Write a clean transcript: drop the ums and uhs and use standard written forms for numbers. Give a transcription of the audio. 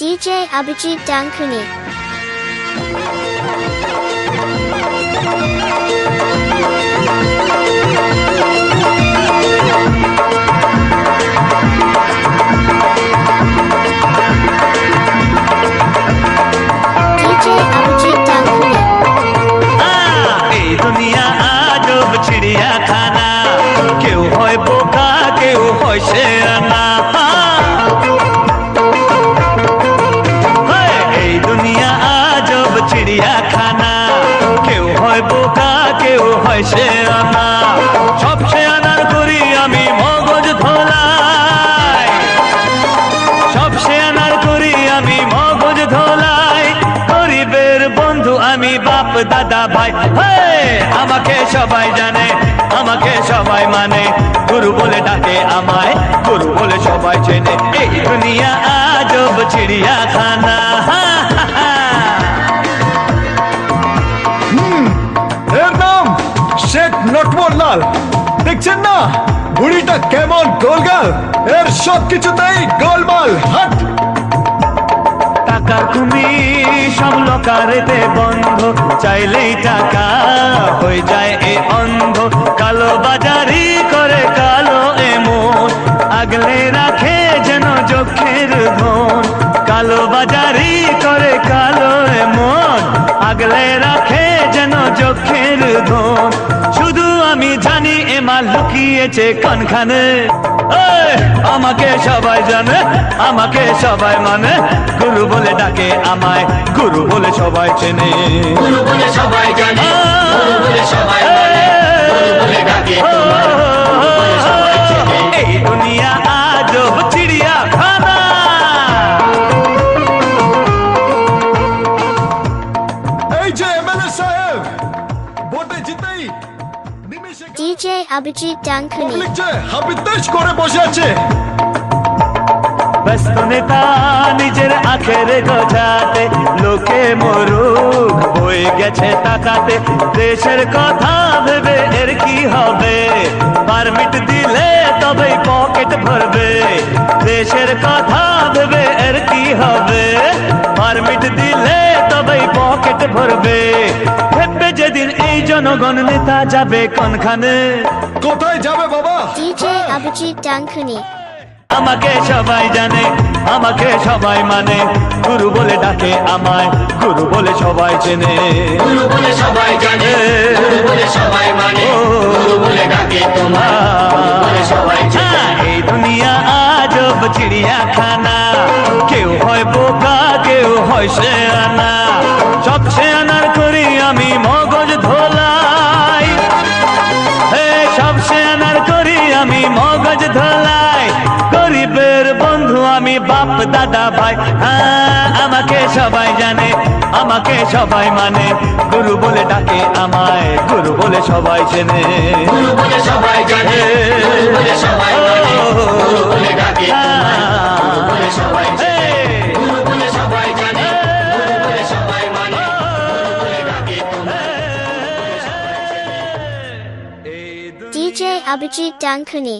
DJ Abhijit Dankuni. DJ Abhijit Dankuni. এই দুনিয়া আজব চিড়িয়াখানা, কেউ হয় বোকা কেউ হয় শেয়ানা। এই দুনিয়া আজব চিড়িয়াখানা, কেউ হয় বোকা কেউ হয় শেয়ানা। সব শেয়ানার করি আমি মগজ ধোলাই, সব শেয়ানার করি আমি মগজ ধোলাই। গরিবের বন্ধু আমি বাপ দাদা ভাই, আমাকে সবাই জানে আমাকে সবাই মানে। গুরু বলে ডাকে আমায়, গুরু বলে সবাই চেনে। এই দুনিয়া আজব চিড়িয়াখানা। এর নাম শেখ নটবরলাল। দেখছেন না বুড়িটা কেমন গোলগাল, এর সব কিছুতেই গোলমাল। হাট টাকার তুমি সব লোকারেতে বন্ধ, চাইলেই টাকা হয়ে যায় এ অন্ধ। কালো বাজারি করে কালো এমন, আগলে রাখে যেন চোখের ধন। কালো বাজারি করে কালো এমন, আগলে রাখে যেন চোখের ধন। শুধু আমি জানি এ মাল লুকিয়েছে কোনখানে। আমাকে সবাই জানে আমাকে সবাই মানে। গুরু বলে ডাকে আমায়, গুরু বলে সবাই চেনে। গুরু বলে সবাই জানে, গুরু বলে সবাই মানে, গুরু বলে ডাকে তোমায়, গুরু বলে সবাই চেনে। এই দুনিয়া আজব চিড়িয়াখানা। এই যে এমএলএ সাহেব ভোটে জিতেই নিমিষে DJ Abhijit Dankuni. পাবলিক যে হাবিতেশ করে বসে আছে। ব্যস্ত নেতা নিজের আখের গোছাতে, লোকে মরুক হয়ে গেছে তাকাতে। দেশের কথা ভেবে এর কি হবে, পারমিট দিলে তবেই পকেট ভরবে। দেশের কথা ভেবে এর কি হবে, পারমিট দিলে তবেই পকেট ভরবে। ভেবে যেদিন এই জনগণ নেতা যাবে কোনখানে। কোথায় যাবে বাবা? DJ Abhijit Dankuni. আমাকে সবাই জানে আমাকে সবাই মানে। গুরু বলে ডাকে আমায়, গুরু বলে সবাই চেনে। গুরু বলে সবাই জানে, গুরু বলে সবাই মানে, গুরু বলে ডাকে তোমায়, গুরু বলে সবাই চেনে। এই দুনিয়া আজব চিড়িয়াখানা, কেউ হয় বোকা কেউ হয় শেয়ানা। সব শেয়ানার করি আমি মগজ ধোলাই, সব শেয়ানার করি আমি মগজ ধোলাই। গরিবের বন্ধু আমি বাপ দাদা ভাই, আমাকে সবাই জানে আমাকে সবাই মানে। গুরু বলে ডাকে আমায়, গুরু বলে সবাই চেনে। গুরু বলে সবাই জানে, গুরু বলে সবাই মানে, গুরু বলে ডাকে তোমায়, গুরু বলে সবাই চেনে। গুরু বলে সবাই জানে, গুরু বলে সবাই মানে, গুরু বলে ডাকে তোমায়, গুরু বলে সবাই চেনে। DJ Abhijit Dankuni.